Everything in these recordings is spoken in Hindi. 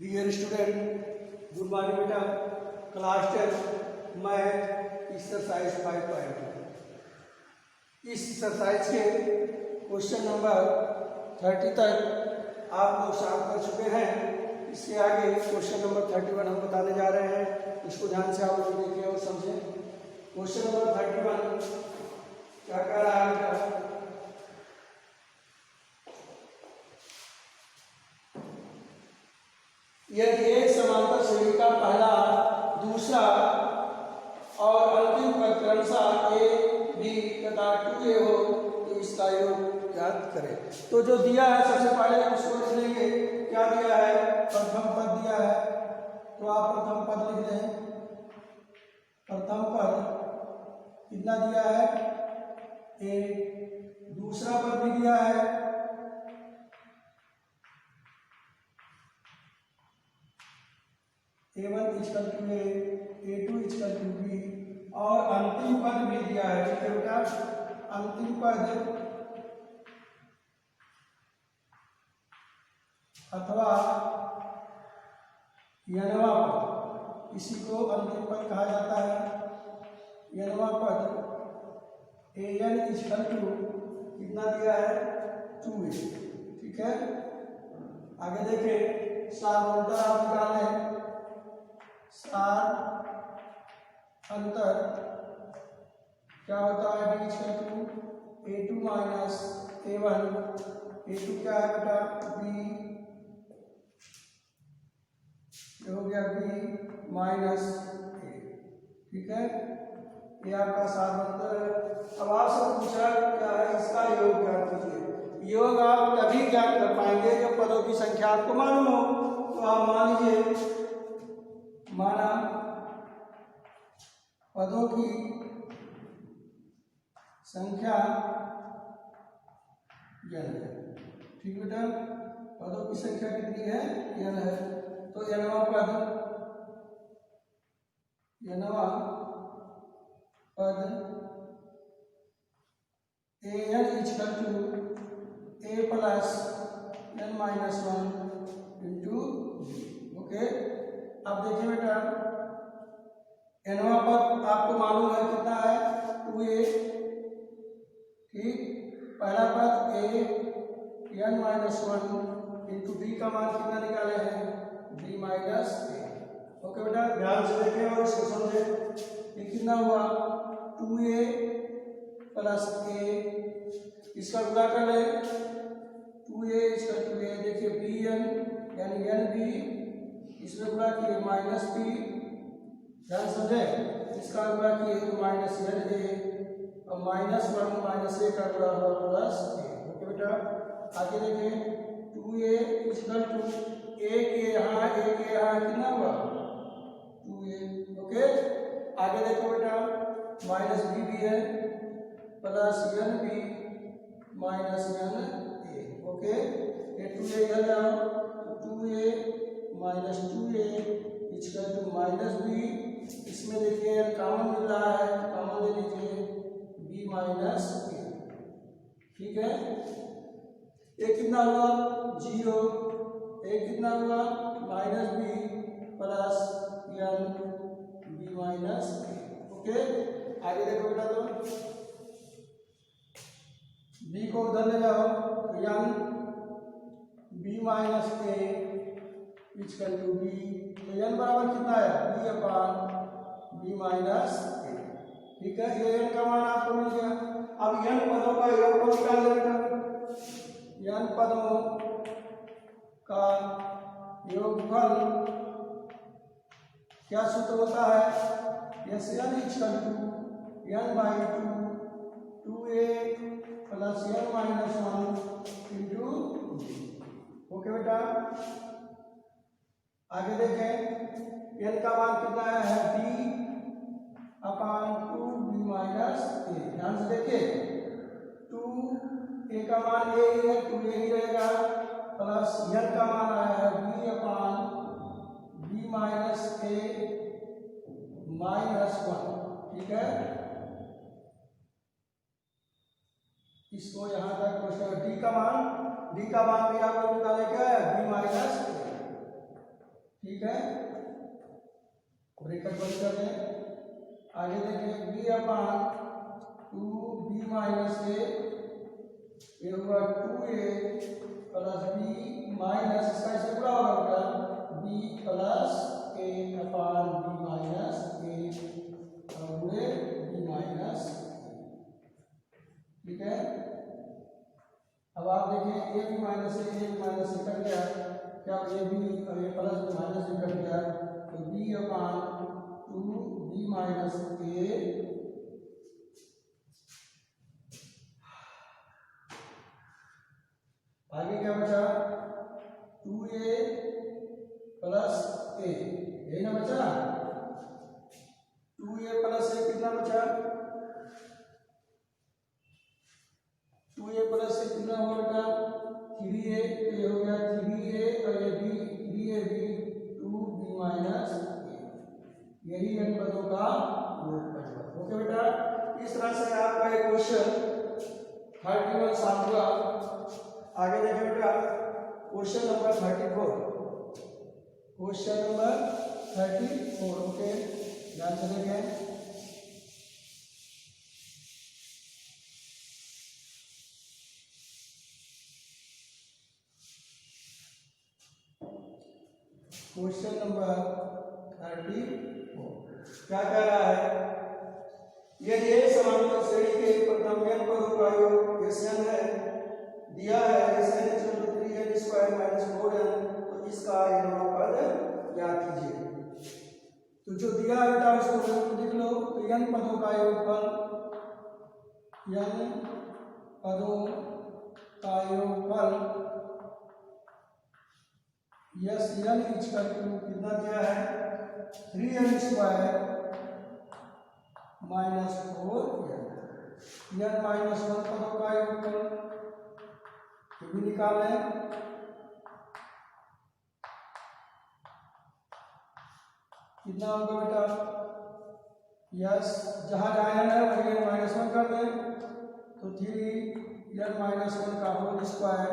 डियर स्टूडेंट, गुड मॉर्निंग बेटा। क्लास 10 मैथ एक्सरसाइज 5.2 इस एक्सरसाइज के क्वेश्चन नंबर 30 तक आप लोग सॉल्व कर चुके हैं। इसके आगे क्वेश्चन नंबर 31 हम बताने जा रहे हैं। इसको ध्यान से आप लोग देखें और समझें। क्वेश्चन नंबर 31 क्या कह रहा है बेटा? यदि एक समांतर श्रेणी का पहला, दूसरा और अंतिम पद क्रमशः ए बी तथा 2a हो तो इसका योग ज्ञात करें। तो जो दिया है सबसे पहले उसको लिख लेंगे। क्या दिया है? प्रथम पद दिया है, तो आप प्रथम पद लिख दें। प्रथम पद कितना दिया है? ए। दूसरा पद भी दिया है, A1 equal to A, A2 equal to B, और अंतिम पद भी दिया है। ठीक है बेटा, अंतिम पद अथवा यनवा पद, इसी को अंतिम पद कहा जाता है। यनवा पद AN इक्वल टू कितना दिया है? 2A। ठीक है, आगे देखें। साधारणतः आप निकालें सार अंतर क्या होता है? b equal to A2 minus A1। A2 क्या है बेटा? B, ये हो गया B माइनस A। ठीक है, ये आपका सार अंतर है। अब आपसे पूछा क्या है? इसका योग ज्ञात कीजिए। योग आप तभी ज्ञात कर पाएंगे जब पदों की संख्या आपको मालूम हो। तो आप मान लीजिए, माना पदों की संख्या n है। ठीक बेटा, पदों की संख्या कितनी है? n है। तो nवा पद an equal to a plus n minus 1 into b। Okay, अब देखिए बेटा, nवा पद आपको मालूम है कितना है? 2a। ठीक, पहला पद a n minus 1 into b का मान कितना निकाले हैं? b minus a। ओके बेटा, ध्यान से देखें और इसको समझें। ये कितना हुआ? 2a प्लस a, इसका गुणा कर ले। 2a इसका 2a, देखिए bn यानी nb, इसमें गुणा किए माइनस b, ध्यान समझे। इसका गुणा किए तो माइनस n a, और माइनस 1 माइनस a का गुणा हुआ प्लस a। ओके बेटा, आगे देखें। 2a इक्वल टू a के यहाँ कितना हुआ? 2a। ओके, आगे देखो बेटा, माइनस b भी है, plus n b minus n a। Okay, ये 2a इधर जाओ, 2a minus 2a equal to minus b। इसमें देखिए कॉमन मिल रहा है, कॉमन ले लीजिए, b माइनस a। ठीक है, ये कितना हुआ? 0। ये कितना हुआ? Minus b plus n b minus a। Okay, आगे देखो बेटा, तो b को उधर ले जाओ, n b minus a equal to b। तो n बराबर कितना है? b upon b minus a। ठीक है, ये n का मान आपको मिल गया। अब n पदों का योगफल निकाल ले बेटा। n पदों का योगफल क्या सूत्र होता है? n equal to n by 2a plus n minus 1 into b। Okay बेटा, आगे देखें। n का मान कितना है? b upon 2b minus a। ध्यान से देखिए, 2a का मान a ही है, 2a ही रहेगा, प्लस n का मान आया है b upon b minus a minus 1। ठीक है, इसको यहां तक क्वेश्चन। d का मान भी आप लोग निकाले, क्या है? b minus a। ब्रैकेट बंद कर दें। आगे देखें बी अपान 2b माइनस ए हुआ 2a प्लस b माइनस इसका इससे पूरा होगा बेटा b plus a upon b minus a हुए b माइनस, ठीक है। अब आप देखें A B minus A cut गया, क्या ए बी और A plus B minus B cut गया, तो बी अपान 2b माइनस ए आगे क्या बचा 2a प्लस a, यही ना बचा। 2a प्लस a कितना बचा 2a प्लस a कितना हुआ बेटा 3a, ये हो गया 3a और ये b 3ab 2b minus a, यही इन पदों का योग। ओके बेटा, इस तरह से आपका एक क्वेश्चन 31 सॉल्व हुआ। आगे देखें बेटा question number 34, question number 34। Okay, ध्यान से देखें। क्वेश्चन नंबर 34 क्या कह रहा है, यदि एक समांतर श्रेणी के प्रथम n पदों का योग Sn है, दिया है Sn = 3n² - 4n, तो इसका n पद ज्ञात कीजिए। तो जो दिया है बेटा उसको लिख लो। तो n पदों का योगफल, n पदों का योगफल यस n कितना दिया है 3n² - 4n, n माइनस 1 पदों का योगफल ये भी निकालें। कितना होगा बेटा यस, जहां n है वही n माइनस 1 कर दें, तो 3n माइनस 1 का whole square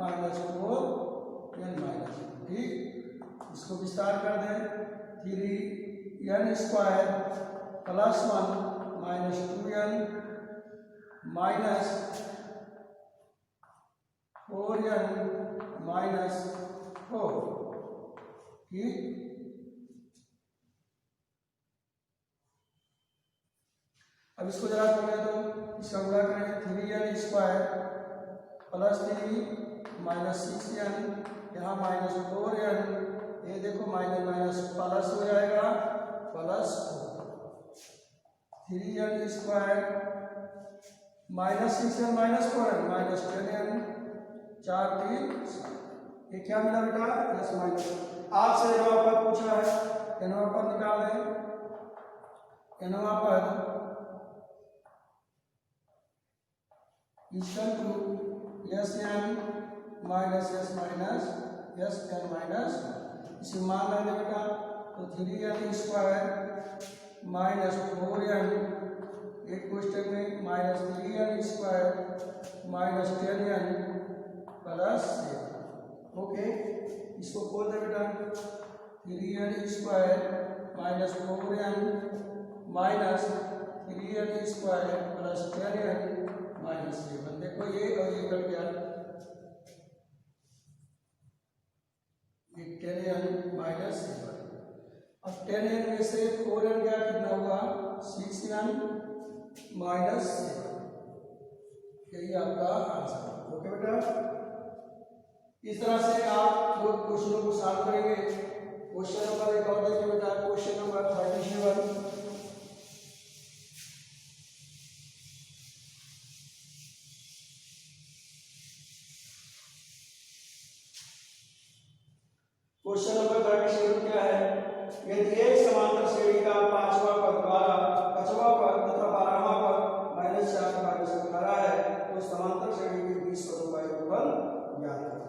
minus 4n minus 1, ठीक। इसको विस्तार कर दें, 3n square plus 1 minus 2n minus 4n minus 4, ठीक। अब इसको जरा करें तो इसका गुणा करें, 3n² प्लस 3 माइनस 6n, यहाँ माइनस 4n, ये देखो माइनस माइनस प्लस हो जाएगा plus 3n² minus 6n minus 4n minus 10n, 4 3 7, ये क्या मिला बेटा प्लस माइनस। आपसे नवा पद पूछा है, नवा पद निकाल दें। नवा पद equal to Sn minus s minus Sn minus, इसे मान लेंगे बेटा, तो 3n² माइनस 4n, एक क्वेश्चन में minus 3n² minus 10n plus 7। Okay, इसको खोल दे बेटा, 3n² minus 4n minus 3n² plus 10n minus 7। देखो ये और ये कट गया, ये 10n माइनस 7। अब 10n में से 4n गया, कितना हुआ 6n माइनस 7, यही आपका आंसर। ओके बेटा, इस तरह से आप लोग क्वेश्चनों को सॉल्व करेंगे। क्वेश्चन नंबर एक और देखिए बेटा, क्वेश्चन नंबर 37। क्वेश्चन नंबर 37 क्या है, यदि एक समांतर श्रेणी का 5वां पद 12, 5वां पद तथा 12वां पद माइनस 4 माइनस 18 है, तो समांतर श्रेणी के 20 पदों का योगफल ज्ञात करें।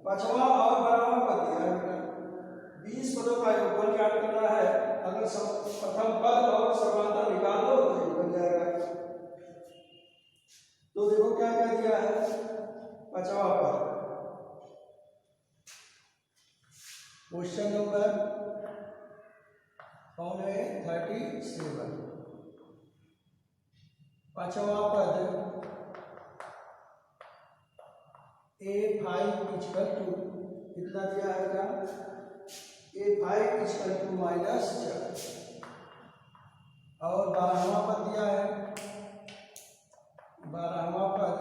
5वां और 12वां पद दिया है बेटा, 20 पदों का योगफल ज्ञात करना है। अगर प्रथम पद और समांतर निकाल दो तो ये बन जाएगा। तो देखो क्या क्या दिया है, 5वां पद, क्वेश्चन नंबर कौन है 37। पांचवा पद a5 इक्वल टू कितना दिया है क्या, a5 इक्वल टू -4 और 12वां पद दिया है 12वां पद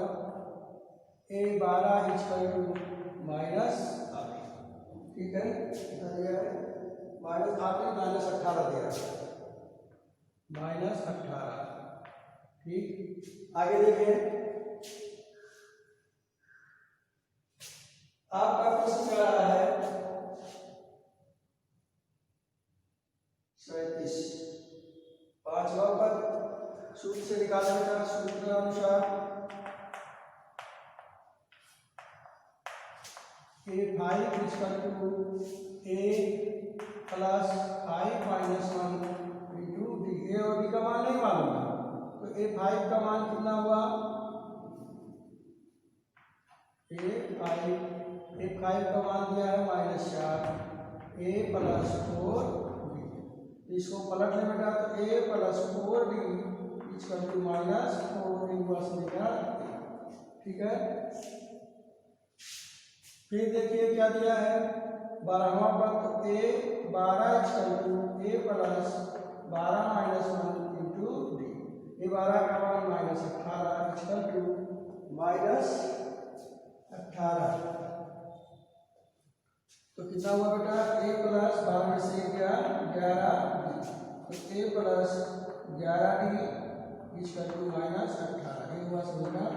a12 इक्वल टू -8। ठीक है, कितना दिया है -8 -18 दिया है -18। ठीक, आगे देखें आपका प्रश्न क्या रहा है 37। पांचवा पद सूत्र से निकालने का, सूत्र के अनुसार a5 equal to a plus 5 minus 1 into D. A और डी का मान नहीं मालूम है तो a5 का मान कितना हुआ, a5 का मान दिया है -4 a प्लस 4 डी। इसको पलट ले बेटा तो a plus 4 d equal to -4 inverse निकला। ठीक है, फिर देखिए क्या दिया है 12वां पद तो a12 equal to a plus 12 minus 1 into d. a12 का मान -18 इक्वल टू -18। तो कितना हुआ बेटा a प्लस 12 में से गया 11 डी, तो a plus 11 d equal to -18। ये हुआ समीकरण।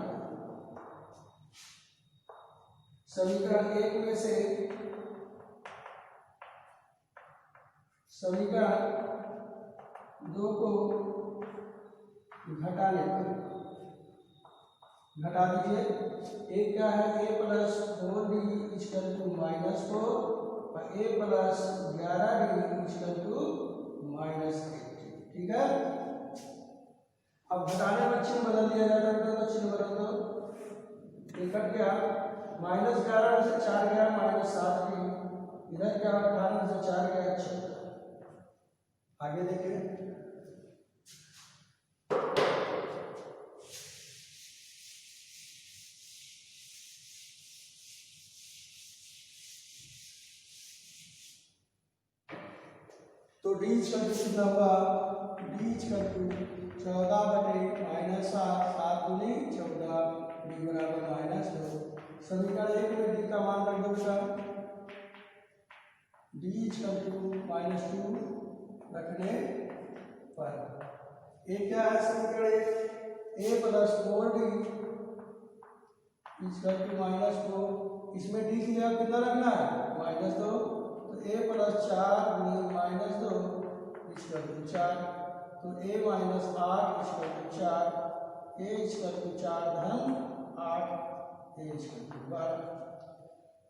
समीकरण 1 में से समीकरण 2 को घटाने पर घटा दीजिए। एक क्या है a plus 4 d equal to -4 और a plus 11 d equal to -8। ठीक है, अब घटाने में चिन्ह बदल दिया जाता है तो चिन्ह बदल दो। ये कट गया -11 में से 4 गया -7 डी, इधर क्या 18 में से 4 गया 14। आगे देखिए तो डी इक्वल टू कितना हुआ, डी इक्वल टू 14 बटे -7 7 दूनी 14 डी बराबर -2। समीकरण 1 में डी का मान रख दो बेटा, डी इक्वल टू -2 रखने पर एक क्या है समीकरण 1 a plus 4 d equal to -2। इसमें डी की जगह कितना रखना है -2, तो a प्लस 4 -2 इक्वल टू 4, तो a minus 8 equal to 4, a equal to 4 धन 8 a इक्वल टू 12।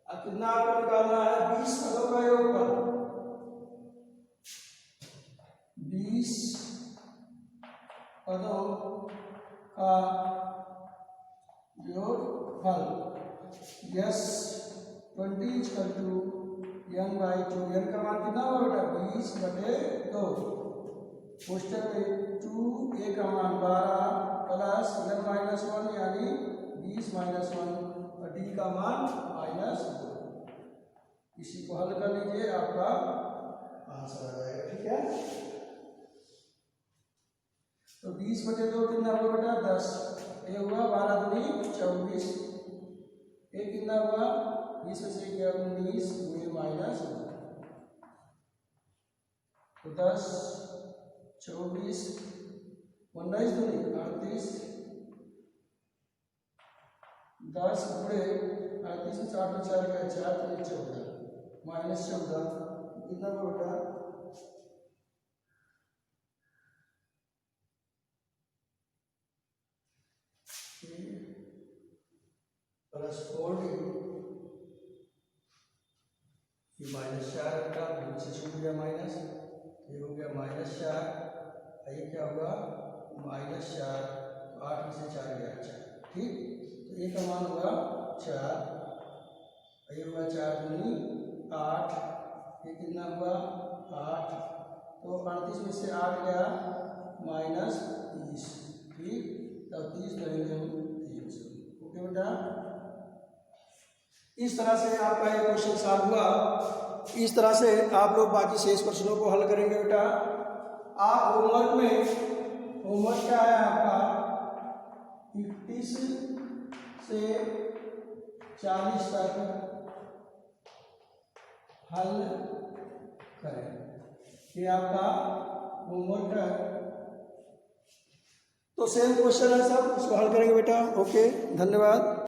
अब कितना आपको निकालना है 20 पदों का योगफल, 20 पदों का योगफल। Yes 20 equal to n/2। n का मान कितना होगा बेटा 20 बटे 2। क्वेश्चन में 2a का मान 12 प्लस n-1 यानी 20 -1 और d का मान -2। इसी को हल कर लीजिए आपका आंसर आ जाएगा। ठीक है, तो 20 बटे 2 कितना हुआ बेटा 10। ये हुआ 12 दूनी 24। ये कितना हुआ 20 में से गया 19 में -2, तो 10 24 19 दूनी 38, 10 गुणे 38 में 4 में 4 गया 4 तो 14 -14 कितना हुआ बेटा प्लस 4 डी -4 का नीचे छूट गया माइनस, ये हो गया -4, ये क्या हुआ -4, 8 में से 4 गया 4। ठीक, तो ये का मान हुआ 4, ये हुआ 4 दूनी 8, ये कितना हुआ 8, तो 38 में से 8 गया -30, ठीक। तब 30 करेंगे हम 3। ओके बेटा, इस तरह से आपका ये क्वेश्चन सॉल्व हुआ। इस तरह से आप लोग बाकी शेष प्रश्नों को हल करेंगे बेटा। आप होमवर्क क्या है आपका, 31 से 40 तक हल करें, ये आपका होमवर्क है। तो सेम क्वेश्चन है सब, इसको हल करेंगे बेटा। ओके, धन्यवाद।